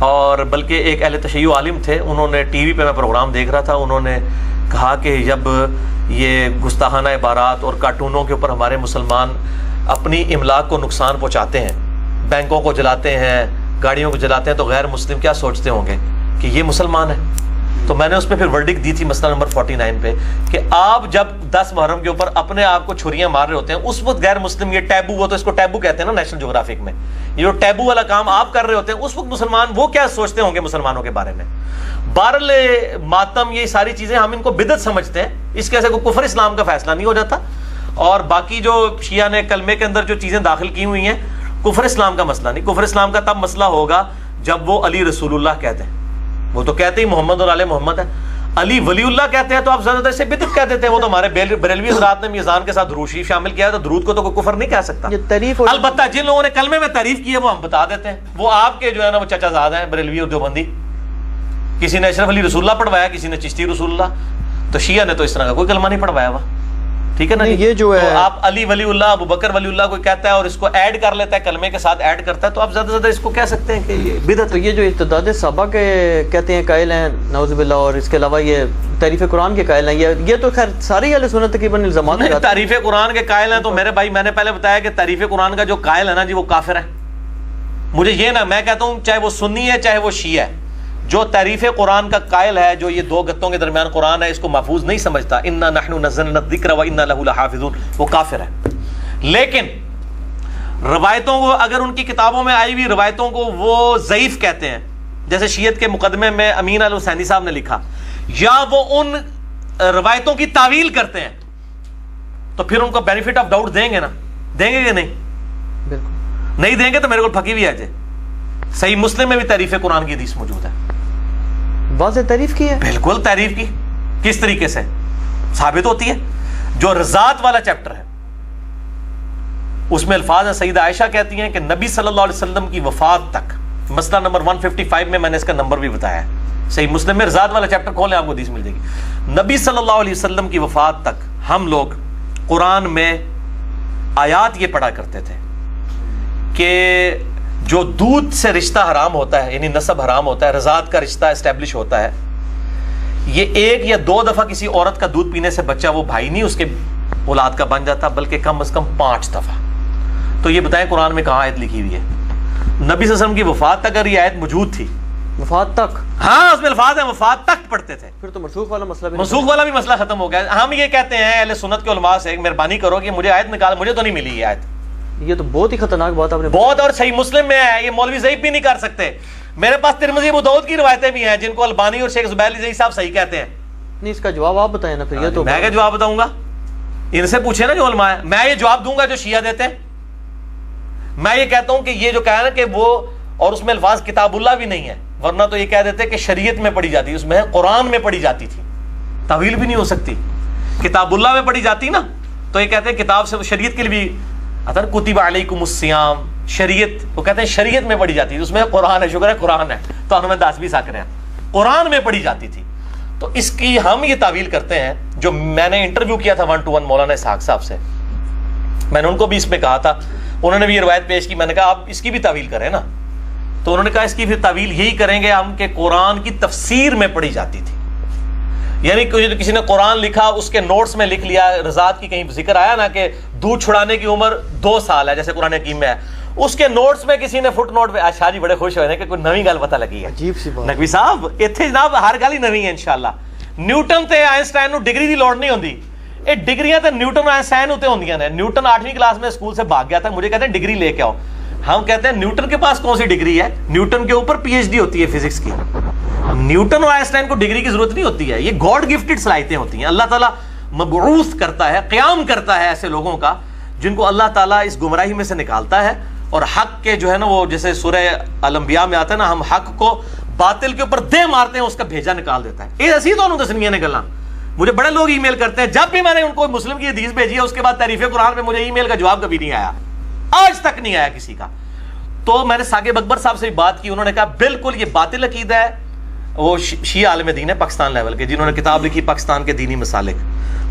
اور بلکہ ایک اہل تشیع عالم تھے، انہوں نے ٹی وی پہ میں پروگرام دیکھ رہا تھا، انہوں نے کہا کہ جب یہ گستاخانہ عبارات اور کارٹونوں کے اوپر ہمارے مسلمان اپنی املاک کو نقصان پہنچاتے ہیں، بینکوں کو جلاتے ہیں، گاڑیوں کو جلاتے ہیں، تو غیر مسلم کیا سوچتے ہوں گے کہ یہ مسلمان ہے؟ تو میں نے اس پہ پھر ورڈکٹ دی تھی مسئلہ نمبر 49 پہ کہ آپ جب 10 محرم کے اوپر اپنے آپ کو چھریاں مار رہے ہوتے ہیں، اس وقت غیر مسلم، یہ ٹیبو، وہ تو اس کو ٹیبو کہتے ہیں نا نیشنل جغرافک میں، یہ جو ٹیبو والا کام آپ کر رہے ہوتے ہیں، اس وقت مسلمان وہ کیا سوچتے ہوں گے مسلمانوں کے بارے میں؟ بہرحال ماتم، یہ ساری چیزیں ہم ان کو بدعت سمجھتے ہیں، اس کے ایسے کوئی کفر اسلام کا فیصلہ نہیں ہو جاتا. اور باقی جو شیعہ نے کلمے کے اندر جو چیزیں داخل کی ہوئی ہیں، کفر اسلام کا مسئلہ نہیں. کفر اسلام کا تب مسئلہ ہوگا جب وہ علی رسول اللہ کہتے ہیں. وہ تو کہتے ہی محمد اور آل محمد ہے. علی ولی اللہ کہتے ہیں تو آپ زیادہ سے بدعت کہہ دیتے ہیں. وہ تو ہمارے بریلوی حضرات نے میزان کے ساتھ درود شریف شامل کیا ہے، تو درود کو تو کوئی کفر نہیں کہہ سکتا. البتہ جن لوگوں نے کلمے میں تعریف کی ہے وہ ہم بتا دیتے ہیں، وہ آپ کے جو ہے نا وہ چچا زاد ہیں بریلوی اور دیوبندی. کسی نے اشرف علی رسول اللہ پڑھوایا، کسی نے چشتی رسول اللہ، تو شیعہ نے تو اس طرح کا کوئی کلمہ نہیں پڑھوایا ہوا. ٹھیک ہے نا؟ یہ جو ہے آپ علی ولی اللہ، ابو بکر ولی اللہ کوئی کہتا ہے اور اس کو ایڈ کر لیتا ہے، کلمے کے ساتھ ایڈ کرتا ہے، تو آپ زیادہ سے زیادہ اس کو کہہ سکتے ہیں کہ یہ بدعت. تو یہ جو ارتداد صحابہ کے کہتے ہیں قائل ہیں نعوذ باللہ، اور اس کے علاوہ یہ تعریف قرآن کے قائل ہیں، یہ تو خیر ساری اہل سنت تقریباً الزامات ہیں. تعریف قرآن کے قائل ہیں تو میرے بھائی میں نے پہلے بتایا کہ تعریف قرآن کا جو قائل ہے نا جی، وہ کافر ہے. مجھے یہ نا، میں کہتا ہوں چاہے وہ سنی ہے چاہے وہ شیعہ ہے، جو تعریف قرآن کا قائل ہے، جو یہ دو گتوں کے درمیان قرآن ہے، اس کو محفوظ نہیں سمجھتا، انا نحن نزلنا الذکر وانا لہ لحافظون، وہ کافر ہے. لیکن روایتوں کو، اگر ان کی کتابوں میں آئی ہوئی روایتوں کو وہ ضعیف کہتے ہیں، جیسے شیعت کے مقدمے میں امین الحسینی صاحب نے لکھا، یا وہ ان روایتوں کی تعویل کرتے ہیں، تو پھر ان کو بینیفٹ آف ڈاؤٹ دیں گے نا؟ دیں گے کہ نہیں؟ بالکل نہیں دیں گے تو میرے کو پھکی بھی آ جائے. صحیح مسلم میں بھی تعریف قرآن کی حدیث موجود ہے. واضح تعریف کی ہے، بالکل تعریف کی. کس طریقے سے ثابت ہوتی ہے؟ جو رضاعت والا چیپٹر ہے اس میں الفاظ ہیں، سیدہ عائشہ کہتی ہیں کہ نبی صلی اللہ علیہ وسلم کی وفات تک، مسئلہ نمبر 155 میں نے اس کا نمبر بھی بتایا ہے، صحیح مسلم میں رضاعت والا چیپٹر کھولیں آپ کو حدیث مل جائے گی. نبی صلی اللہ علیہ وسلم کی وفات تک ہم لوگ قرآن میں آیات یہ پڑھا کرتے تھے کہ جو دودھ سے رشتہ حرام ہوتا ہے، یعنی نسب حرام ہوتا ہے، رضاعت کا رشتہ اسٹیبلش ہوتا ہے، یہ 1 یا 2 دفعہ کسی عورت کا دودھ پینے سے بچہ وہ بھائی نہیں اس کے اولاد کا بن جاتا، بلکہ کم از کم 5 دفعہ. تو یہ بتائیں قرآن میں کہاں آیت لکھی ہوئی ہے؟ نبی صلی اللہ علیہ وسلم کی وفات تک اگر یہ آیت موجود تھی، وفات تک، ہاں اس میں الفاظ ہیں وفات تک پڑھتے تھے، پھر تو منسوخ والا مسئلہ بھی، منسوخ والا بھی مسئلہ ختم ہو گیا. ہم یہ کہتے ہیں اہل سنت کے علماء سے مہربانی کرو کہ مجھے آیت نکال، مجھے تو نہیں ملی یہ آیت. یہ تو بہت ہی خطرناک بات آپ نے بہت، اور صحیح مسلم میں ہے، یہ مولوی ضعیف بھی نہیں کر سکتے. میرے پاس ترمذی ابو داؤد کی روایتیں بھی ہیں جن کو البانی اور شیخ زبیر علی صاحب صحیح کہتے ہیں. نہیں، اس کا جواب آپ بتائیں نا پھر. یہ تو میں کیا جواب بتاؤں گا؟ ان سے پوچھے نا جو علماء ہیں. میں یہ جواب دوں گا جو شیعہ دیتے ہیں؟ میں یہ کہتا ہوں کہ یہ جو کہا نا کہ وہ، اور اس میں الفاظ کتاب اللہ بھی نہیں ہے، ورنہ تو یہ کہہ دیتے کہ شریعت میں پڑھی جاتی، اس میں قرآن میں پڑھی جاتی تھی، تعویل بھی نہیں ہو سکتی. کتاب اللہ میں پڑھی جاتی نا تو یہ کہتے ہیں کتاب سے شریعت کے لیے بھی آتا ہے، کتب علیکم الصیام، شریعت، وہ کہتے ہیں شریعت میں پڑھی جاتی ہے، اس میں قرآن ہے. شکر ہے قرآن ہے تو ہمیں 10 بھی سک رہے ہیں، قرآن میں پڑھی جاتی تھی. تو اس کی ہم یہ تعویل کرتے ہیں. جو میں نے انٹرویو کیا تھا 1 to 1 مولانا اسحاق صاحب سے، میں نے ان کو بھی اس میں کہا تھا، انہوں نے بھی یہ روایت پیش کی. میں نے کہا آپ اس کی بھی تعویل کریں نا، تو انہوں نے کہا اس کی پھر تعویل یہی کریں گے ہم کہ قرآن کی تفسیر میں پڑھی جاتی تھی. یعنی کسی نے قرآن لکھا، اس کے نوٹس میں لکھ لیا، رضاعت کی کہیں ذکر آیا نا کہ دودھ چھڑانے کی عمر 2 سال ہے، جیسے قرآن حکیم میں ہے، اس کے نوٹس میں کسی نے فٹ نوٹ پہ، شاہ جی بڑے خوش ہوئے کہ کوئی نئی گل پتہ لگی ہے. عجیب سی بات نقوی صاحب اتنے جناب ہر گل ہی نوی ہے انشاءاللہ. نیوٹن تے آئنسٹائن نو ڈگری دی لوڑ نہیں ہوندی، یہ ڈگریاں تے نیوٹن آئنسٹائن ہوتے ہوندیاں نے. نیوٹن 8ویں کلاس میں اسکول سے بھاگ گیا تھا، مجھے کہتے ہیں ڈگری لے کے آؤ. ہم کہتے ہیں نیوٹن کے پاس کون سی ڈگری ہے؟ نیوٹن کے اوپر PhD ہوتی ہے فزکس کی. نیوٹن اور آئنسٹائن کو ڈگری کی ضرورت نہیں ہوتی ہے، یہ گاڈ گفٹڈ صلاحیتیں ہوتی ہیں. اللہ تعالیٰ مبعوث کرتا ہے، قیام کرتا ہے ایسے لوگوں کا جن کو اللہ تعالیٰ اس گمراہی میں سے نکالتا ہے، اور حق کے جو ہے نا وہ جیسے سورہ الانبیاء میں آتا ہے نا، ہم حق کو باطل کے اوپر دے مارتے ہیں، اس کا بھیجا نکال دیتا ہے. یہ اسی تو دسنیاں نے گلاں. مجھے بڑے لوگ ای میل کرتے ہیں، جب بھی میں نے ان کو مسلم کی حدیث بھیجی ہے اس کے بعد تعریف قرآن پہ مجھے ای میل کا جواب کبھی نہیں آیا، آج تک نہیں آیا کسی کا. تو میں نے ثاقب اکبر صاحب سے بھی بات کی، انہوں نے کہا بالکل یہ باطل عقیدہ ہے. وہ شیعہ عالم دین ہے پاکستان لیول کے، جنہوں نے کتاب لکھی پاکستان کے دینی مسالک.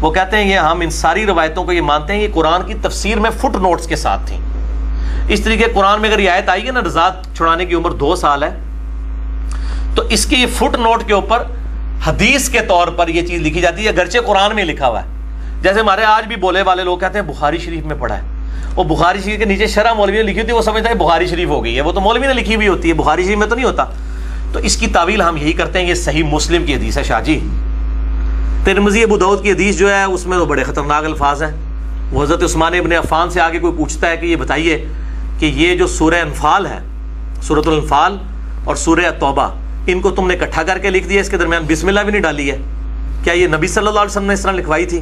وہ کہتے ہیں یہ ہم ان ساری روایتوں کو یہ مانتے ہیں یہ قرآن کی تفسیر میں فٹ نوٹس کے ساتھ تھیں. اس طریقے قرآن میں اگر یہ آیت آئی ہے نا رضاعت چھڑانے کی عمر 2 سال ہے، تو اس کی فٹ نوٹ کے اوپر حدیث کے طور پر یہ چیز لکھی جاتی ہے، اگرچہ قرآن میں لکھا ہوا ہے. جیسے ہمارے آج بھی بولے والے لوگ کہتے ہیں بخاری شریف میں پڑھا ہے، وہ بخاری شریف کے نیچے شرح مولوی نے لکھی ہوتی ہے، وہ سمجھتا ہے بخاری شریف ہو گئی ہے، وہ تو مولوی نے لکھی ہوئی ہوتی ہے، بخاری شریف میں تو نہیں ہوتا. تو اس کی تعویل ہم یہی کرتے ہیں، یہ صحیح مسلم کی حدیث ہے شاہ جی. ترمذی ابو داؤد کی حدیث جو ہے اس میں تو بڑے خطرناک الفاظ ہیں. وہ حضرت عثمان ابن عفان سے آگے کوئی پوچھتا ہے کہ یہ بتائیے کہ یہ جو سورہ انفال ہے، سورۃ الانفال اور سورہ توبہ، ان کو تم نے اکٹھا کر کے لکھ دیا، اس کے درمیان بسم اللہ بھی نہیں ڈالی ہے، کیا یہ نبی صلی اللہ علیہ وسلم نے اس طرح لکھوائی تھی؟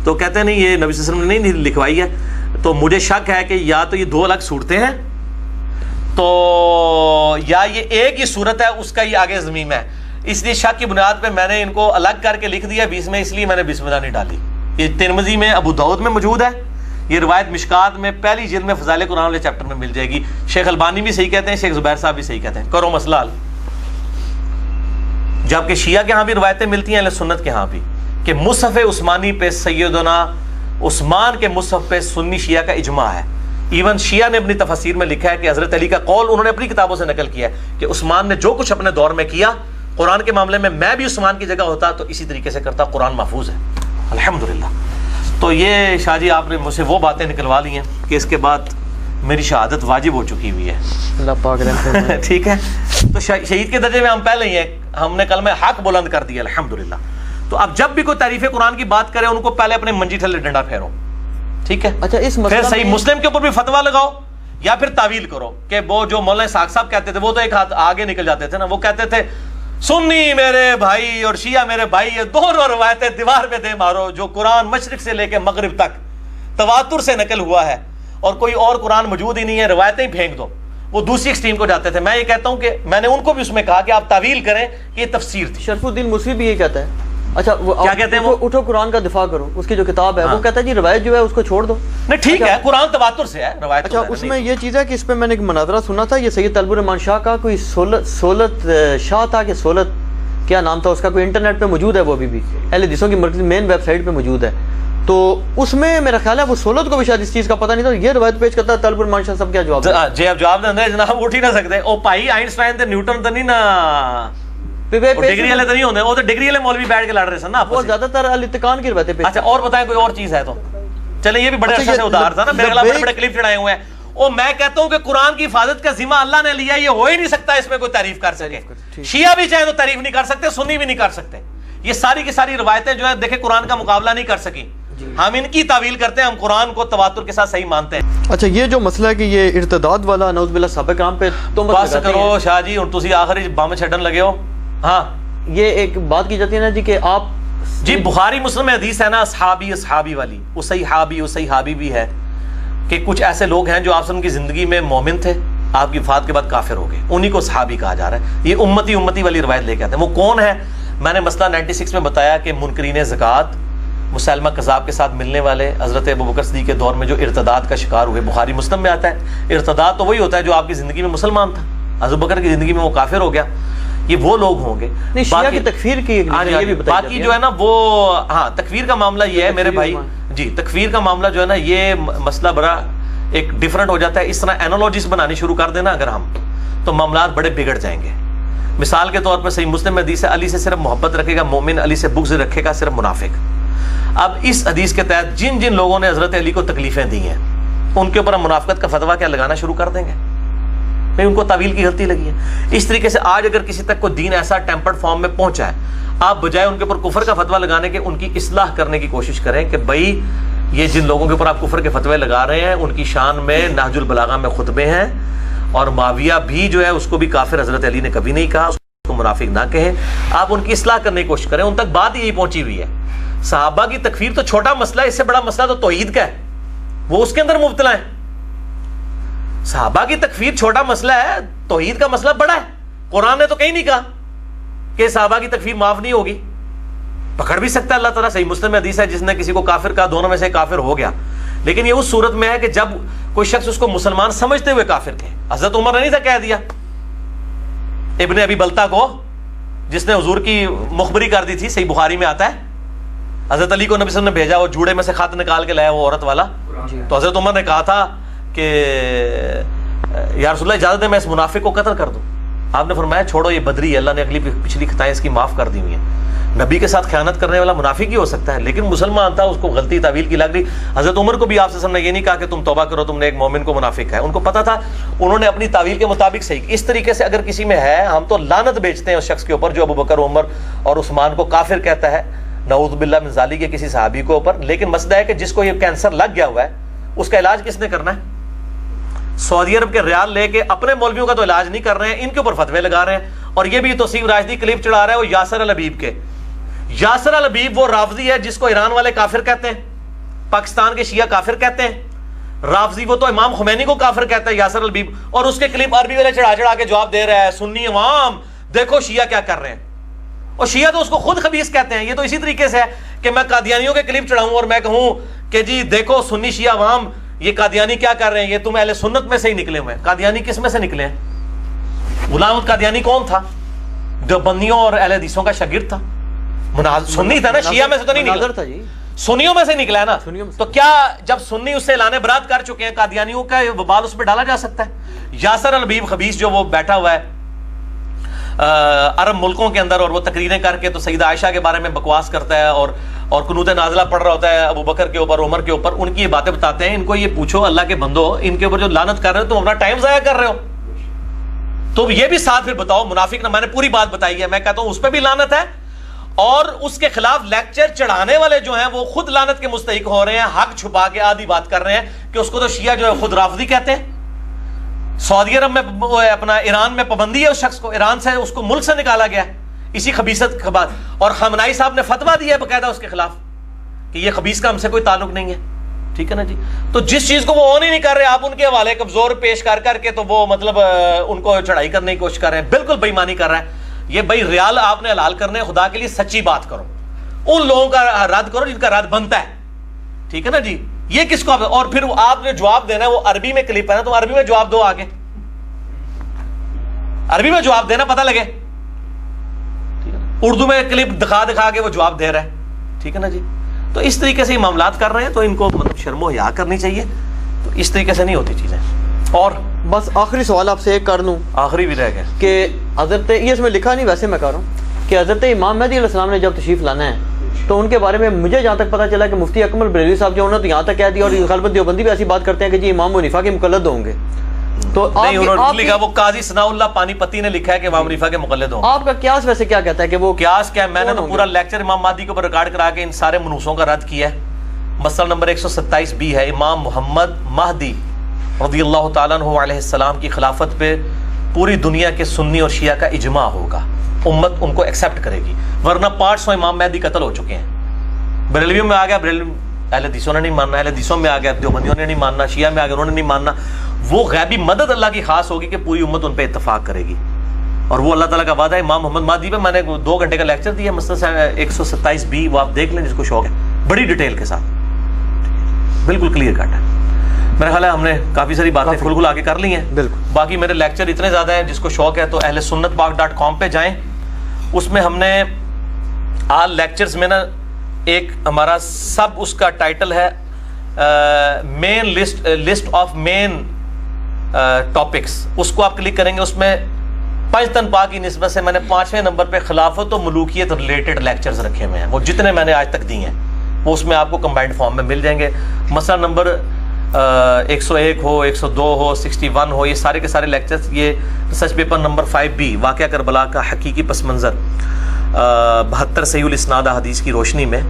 تو کہتے ہیں نہیں، یہ نبی صلی اللہ علیہ وسلم نے نہیں لکھوائی ہے. تو مجھے شک ہے کہ یا تو یہ دو الگ صورتیں ہیں، تو یا یہ ایک ہی صورت ہے، اس کا یہ آگے ضمیم ہے. اس لیے شک کی بنیاد پہ میں نے ان کو الگ کر کے لکھ دیا بیچ میں، اس لیے میں نے بسم اللہ نہیں ڈالی. یہ ترمذی میں، ابو داؤد میں موجود ہے، یہ روایت مشکات میں پہلی جلد میں فضائل قرآن والے چیپٹر میں مل جائے گی. شیخ البانی بھی صحیح کہتے ہیں، شیخ زبیر صاحب بھی صحیح کہتے ہیں. کرو مسئلہ حل. جبکہ شیعہ کے ہاں بھی روایتیں ملتی ہیں، اہل سنت کے ہاں بھی، کہ مصحف عثمانی پہ سیدنا عثمان کے مصحف پہ سنی شیعہ کا اجماع ہے. ایون شیعہ نے اپنی تفاسیر میں لکھا ہے کہ حضرت علی کا قول انہوں نے اپنی کتابوں سے نقل کیا ہے کہ عثمان نے جو کچھ اپنے دور میں کیا قرآن کے معاملے میں بھی عثمان کی جگہ ہوتا تو اسی طریقے سے کرتا. قرآن محفوظ ہے الحمدللہ. تو یہ شاہ جی آپ نے مجھ سے وہ باتیں نکلوا لی ہیں کہ اس کے بعد میری شہادت واجب ہو چکی ہوئی ہے. اللہ پاک رحم. ٹھیک ہے، تو شہید کے درجے میں ہم پہلے ہی ہیں، ہم نے کلمہ حق بلند کر دیا الحمدللہ. تو اب جب بھی کوئی تعریف قرآن کی بات کرے ان کو پہلے اپنے منجی تھلے ڈنڈا پھیرو، ٹھیک ہے؟ اچھا، اس پھر صحیح مسلم کے اوپر بھی فتویٰ لگاؤ یا پھر تعویل کرو. کہ وہ جو مولانا اسحاق صاحب کہتے تھے وہ تو ایک ہاتھ آگے نکل جاتے تھے نا، وہ کہتے تھے سنی میرے بھائی اور شیعہ میرے بھائی، یہ دونوں روایتیں دیوار پہ دے مارو، جو قرآن مشرق سے لے کے مغرب تک تواتر سے نقل ہوا ہے اور کوئی اور قرآن موجود ہی نہیں ہے، روایتیں ہی پھینک دو. وہ دوسری ایکسٹریم کو جاتے تھے. میں یہ کہتا ہوں کہ میں نے ان کو بھی اس میں کہا کہ آپ تعویل کریں کہ یہ تفسیر تھی. شرف الدین مصری بھی یہ کہتا ہے. اچھا، وہ کیا کہتے ہیں؟ وہ اٹھو قرآن کا دفاع کرو، اس کی جو کتاب ہے وہ کہتا ہے جی روایت جو ہے اس کو چھوڑ دو. نہیں ٹھیک ہے، قرآن تواتر سے ہے، روایت. اچھا، اس میں یہ چیز ہے کہ اس پہ میں نے ایک مناظرہ سنا تھا، یہ سید طلب الرحمان شاہ کا کوئی سولت شاہ تھا کہ سولت کیا نام تھا اس کا، کوئی انٹرنیٹ پہ موجود ہے، وہ ابھی بھی اہل حدیثوں کی مرکز مین ویب سائٹ پہ موجود ہے. تو اس میں میرا خیال ہے وہ سولت کو بھی شاید اس چیز کا پتہ نہیں تھا. یہ روایت پیش کرتا ہے طلب الرحمان شاہ صاحب، کیا جواب ہے؟ جی اب جواب دیں جناب، اٹھ ہی نہ سکتے. او بھائی آئنسٹائن تے نیوٹن تے نہیں نا ڈگری والے تو نہیں ہوندے، وہ تو ڈگری والے مولوی بیٹھ کے لڑ رہے سن نا. وہ زیادہ تر الاتقان کی روایتیں پیش. اچھا اور بتائیں کوئی اور چیز ہے تو چلیں. یہ بھی بڑے عرصے سے ادھار تھا نا، میرے خلاف بڑے بڑے کلپ چڑھائے ہوئے ہیں. اور میں کہتا ہوں کہ قرآن کی حفاظت کا ذمہ اللہ نے لیا، یہ ہو ہی نہیں سکتا اس میں کوئی تعریف کر سکے. شیعہ بھی چاہے تو تعریف نہیں کر سکتے، سنی بھی نہیں کر سکتے. یہ ساری کی ساری روایتیں جو ہے دیکھیں قرآن کا مقابلہ نہیں کر سکی. ہم ان کی تعویل کرتے ہیں، ہم قرآن کو تواتر کے ساتھ صحیح مانتے ہیں. اچھا، یہ جو مسئلہ ہے کہ یہ ارتداد والا نعوذ باللہ صحابہ کرام پہ تہمت بس کرو شاہ جی، اور تسی آخری بم چھڈن لگے ہو. ہاں یہ ایک بات کی جاتی ہے نا جی کہ آپ جی بخاری مسلم میں حدیث ہے نا اصحابی والی، اصحابی بھی ہے کہ کچھ ایسے لوگ ہیں جو آپ سے ان کی زندگی میں مومن تھے، آپ کی وفات کے بعد کافر ہو گئے، انہی کو صحابی کہا جا رہا ہے. یہ امتی والی روایت لے کے آتے ہیں. وہ کون ہے؟ میں نے مسئلہ 96 میں بتایا کہ منکرین زکوٰۃ، مسلمہ کذاب کے ساتھ ملنے والے، حضرت ابوبکر صدیق کے دور میں جو ارتداد کا شکار ہوئے. بخاری مسلم میں آتا ہے ارتداد تو وہی ہوتا ہے جو آپ کی زندگی میں مسلمان تھا، ابوبکر کی زندگی میں وہ کافر ہو گیا. یہ وہ لوگ ہوں گے. شیعہ کی تکفیر کی باقی جو ہے نا وہ ہاں تکفیر کا معاملہ یہ ہے میرے بھائی جی، تکفیر کا معاملہ جو ہے نا یہ مسئلہ بڑا ایک ڈیفرنٹ ہو جاتا ہے. اس طرح اینالوجیز بنانی شروع کر دینا اگر ہم، تو معاملات بڑے بگڑ جائیں گے. مثال کے طور پر صحیح مسلم میں حدیث ہے علی سے صرف محبت رکھے گا مومن، علی سے بغض رکھے گا صرف منافق. اب اس حدیث کے تحت جن جن لوگوں نے حضرت علی کو تکلیفیں دی ہیں ان کے اوپر ہم منافقت کا فتویٰ کیا لگانا شروع کر دیں گے؟ بھئی ان کو تعویل کی غلطی لگی ہے. اس طریقے سے آج اگر کسی تک کوئی دین ایسا ٹیمپرڈ فارم میں پہنچا ہے، آپ بجائے ان کے اوپر کفر کا فتویٰ لگانے کے ان کی اصلاح کرنے کی کوشش کریں کہ بھئی یہ جن لوگوں کے اوپر آپ کفر کے فتوے لگا رہے ہیں ان کی شان میں نہج البلاغہ میں خطبے ہیں، اور معاویہ بھی جو ہے اس کو بھی کافر حضرت علی نے کبھی نہیں کہا، اس کو منافق نہ کہیں. آپ ان کی اصلاح کرنے کی کوشش کریں. ان تک بات یہی پہنچی ہوئی ہے. صحابہ کی تکفیر تو چھوٹا مسئلہ ہے، اس سے بڑا مسئلہ تو توحید کا ہے، وہ اس کے اندر مبتلا ہے. صحابہ کی تکفیر چھوٹا مسئلہ ہے، توحید کا مسئلہ بڑا ہے. قرآن نے تو کہیں نہیں کہا کہ صحابہ کی تکفیر معاف نہیں ہوگی. پکڑ بھی سکتا ہے اللہ تعالیٰ. صحیح مسلم میں حدیث ہے جس نے کسی کو کافر کہا دونوں میں سے کافر ہو گیا، لیکن یہ اس صورت میں ہے کہ جب کوئی شخص اس کو مسلمان سمجھتے ہوئے کافر کہے. حضرت عمر نے نہیں تھا کہہ دیا ابن ابی بلتا کو، جس نے حضور کی مخبری کر دی تھی، صحیح بخاری میں آتا ہے. حضرت علی کو نبی صلی اللہ علیہ وسلم نے بھیجا، وہ جوڑے میں سے خط نکال کے لایا وہ عورت والا. تو حضرت عمر نے کہا تھا کہ یا رسول اللہ اجازت ہے میں اس منافق کو قتل کر دوں. آپ نے فرمایا چھوڑو یہ بدری ہے, اللہ نے اگلی پچھلی خطائیں اس کی معاف کر دی ہوئی ہیں. نبی کے ساتھ خیانت کرنے والا منافق ہی ہو سکتا ہے, لیکن مسلمان تھا, اس کو غلطی تعویل کی لگ رہی. حضرت عمر کو بھی آپ سے نے یہ نہیں کہا کہ تم توبہ کرو, تم نے ایک مومن کو منافق ہے, ان کو پتا تھا, انہوں نے اپنی تعویل کے مطابق صحیح. اس طریقے سے اگر کسی میں ہے, ہم تو لعنت بیچتے ہیں اس شخص کے اوپر جو ابو بکر, عمر اور عثمان کو کافر کہتا ہے, نعوذ باللہ من ذالک, کے کسی صحابی کے اوپر. لیکن مسئلہ ہے کہ جس کو یہ کینسر لگ گیا ہوا ہے, اس کا علاج کس نے کرنا ہے؟ سعودی عرب کے ریال لے کے اپنے مولویوں کا تو علاج نہیں کر رہے ہیں, ان کے اوپر فتوے لگا رہے ہیں. اور یہ بھی توصیف راشدی کلپ چڑھا رہا ہے وہ یاسر الحبیب کے. یاسر الحبیب وہ رافضی ہے جس کو ایران والے کافر کہتے ہیں, پاکستان کے شیعہ کافر کہتے ہیں. رافضی وہ تو امام خمینی کو کافر کہتا ہے یاسر الحبیب, اور اس کے کلپ عربی والے چڑھا کے جواب دے رہا ہے, سنی عوام دیکھو شیعہ کیا کر رہے ہیں. اور شیعہ تو اس کو خود خبیث کہتے ہیں. یہ تو اسی طریقے سے ہے کہ میں قادیانیوں کے کلپ چڑھاؤں اور میں کہوں کہ جی دیکھو سنی شیعہ عوام یہ قادیانی کیا کر رہے ہیں, یہ تم اہل سنت میں سے ہی نکلے ہوئے ہیں. قادیانی کس میں سے نکلے ہیں؟ غلام احمد قادیانی کون تھا؟ دیوبندیوں اور اہل حدیثوں کا شاگرد تھا, سنی تھا نا, شیعہ میں سے تو نہیں نکلا, سنیوں میں سے نکلا ہے نا. تو کیا جب سنی اس سے اعلان برات کر چکے ہیں, قادیانیوں کا وبال اس پہ ڈالا جا سکتا ہے؟ یاسر الحبیب خبیث جو وہ بیٹھا ہوا ہے عرب ملکوں کے اندر, اور وہ تقریریں کر کے تو سیدہ عائشہ کے بارے میں بکواس کرتا ہے, اور قنوت نازلہ پڑھ رہا ہوتا ہے ابو بکر کے اوپر, عمر کے اوپر, ان کی یہ باتیں بتاتے ہیں. ان کو یہ پوچھو اللہ کے بندو, ان کے اوپر جو لعنت کر رہے ہو تم اپنا ٹائم ضائع کر رہے ہو. تو یہ بھی ساتھ پھر بتاؤ منافق نہ, میں نے پوری بات بتائی ہے, میں کہتا ہوں اس پہ بھی لعنت ہے, اور اس کے خلاف لیکچر چڑھانے والے جو ہیں وہ خود لعنت کے مستحق ہو رہے ہیں, حق چھپا کے آدھی بات کر رہے ہیں کہ اس کو تو شیعہ جو ہے خود رافضی کہتے ہیں. سعودی عرب میں اپنا ایران میں پابندی ہے اس شخص کو, ایران سے اس کو ملک سے نکالا گیا اسی خبیثت کے بعد, اور خامنائی صاحب نے فتویٰ دیا ہے باقاعدہ اس کے خلاف کہ یہ خبیث کا ہم سے کوئی تعلق نہیں ہے. ٹھیک ہے نا جی. تو جس چیز کو وہ آن ہی نہیں کر رہے, آپ ان کے حوالے کمزور پیش کر کے تو وہ مطلب ان کو چڑھائی کرنے کی کوشش کر رہے ہیں. بالکل بےایمانی کر رہا ہے یہ. بھائی ریال آپ نے حلال کرنے, خدا کے لیے سچی بات کرو, ان لوگوں کا رد کرو جن کا رد بنتا ہے. ٹھیک ہے نا جی. یہ کس کو, اور پھر آپ نے جواب دینا ہے, وہ عربی میں کلپ ہے نا, تو عربی میں جواب دو, آگے عربی میں جواب دینا, پتہ لگے. اردو میں کلپ دکھا کے وہ جواب دے رہا ہے. ٹھیک ہے نا جی. تو اس طریقے سے یہ معاملات کر رہے ہیں, تو ان کو مطلب شرم و حیا کرنی چاہیے. تو اس طریقے سے نہیں ہوتی چیزیں. اور بس آخری سوال آپ سے ایک کر لوں, آخری بھی رہ گیا کہ حضرت, یہ اس میں لکھا نہیں, ویسے میں کہہ رہا ہوں کہ حضرت امام مہدی علیہ السلام نے جب تشریف لانا ہے تو ان کے بارے میں مجھے جہاں تک پتہ چلا کہ مفتی اکمل بریلوی صاحب جو انہوں نے تو یہاں تک کہہ دیا, اور غالباً دیوبندی بھی ایسی بات کرتے ہیں کہ جی امام حنیفہ کے مقلد ہوں گے. تو نہیں, انہوں نے لکھا, وہ قاضی ثناء اللہ پانی پتی نے لکھا ہے کہ امام حنیفہ کے مقلد ہوں. آپ کا قیاس ویسے کیا کہتا ہے کہ وہ قیاس کیا ہے؟ میں نے تو پورا لیکچر امام مہدی کے اوپر ریکارڈ کرا کے ان سارے منوسوں کا رد کیا ہے. مسئلہ نمبر 127b ہے, امام محمد مہدی رضی اللہ تعالیٰ عنہ علیہ السلام کی خلافت پہ پوری دنیا کے سنی اور شیعہ کا اجماع ہوگا, امت ان کو ایکسیپٹ کرے گی, ورنہ 500 امام مہدی قتل ہو چکے ہیں. بریلویوں میں آ گیا, بریلوی اہل حدیثوں نے نہیں ماننا, اہل حدیثوں میں آ گیا, دیوبندیوں نے نہیں ماننا, شیعہ میں آ گیا انہوں نے نہیں ماننا. وہ غیبی مدد اللہ کی خاص ہوگی کہ پوری امت ان پہ اتفاق کرے گی, اور وہ اللہ تعالیٰ کا وعدہ ہے. امام محمد مہدی پہ میں نے 2 گھنٹے کا لیکچر دیا, مسئلہ 127b, وہ آپ دیکھ لیں جس کو شوق ہے, بڑی ڈیٹیل کے ساتھ, بالکل کلیئر کٹ ہے. میرا خیال ہے ہم نے کافی ساری باتیں کھل آگے کر لی ہیں. بالکل. باقی میرے لیکچر اتنے زیادہ ہیں, جس کو شوق ہے تو اہل سنت پاک.com پہ جائیں. اس میں ہم نے آل لیکچرز میں نا ایک ہمارا سب اس کا ٹائٹل ہے مین لسٹ آف مین ٹاپکس. اس کو آپ کلک کریں گے, اس میں پنجتن پاک کی نسبت سے میں نے 5ویں نمبر پہ خلافت و ملوکیت ریلیٹڈ لیکچرز رکھے ہوئے ہیں. وہ جتنے میں نے آج تک دی ہیں وہ اس میں آپ کو کمبائنڈ فارم میں مل جائیں گے. مسئلہ نمبر 101 ہو, 102 ہو, 61 ہو, یہ سارے کے سارے لیکچرز. یہ ریسرچ پیپر نمبر 5B, واقعہ کربلا کا حقیقی پس منظر 72 صحیح الاسناد حدیث کی روشنی میں,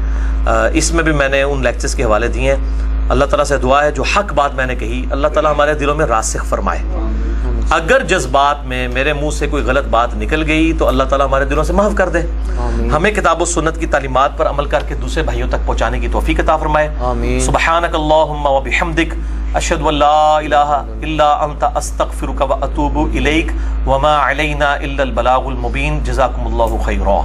اس میں بھی میں نے ان لیکچرز کے حوالے دیے ہیں. اللہ تعالیٰ سے دعا ہے جو حق بات میں نے کہی اللہ تعالیٰ ہمارے دلوں میں راسخ فرمائے. اگر جذبات میں میرے منہ سے کوئی غلط بات نکل گئی تو اللہ تعالیٰ ہمارے دلوں سے معاف کر دے. ہمیں کتاب و سنت کی تعلیمات پر عمل کر کے دوسرے بھائیوں تک پہنچانے کی توفیق عطا فرمائے. سبحانک اللہم و بحمدک, اشہد ان لا الہ الا انت, استغفرک و اتوب الیک, وما علینا الا البلاغ المبین. جزاکم اللہ خیرا.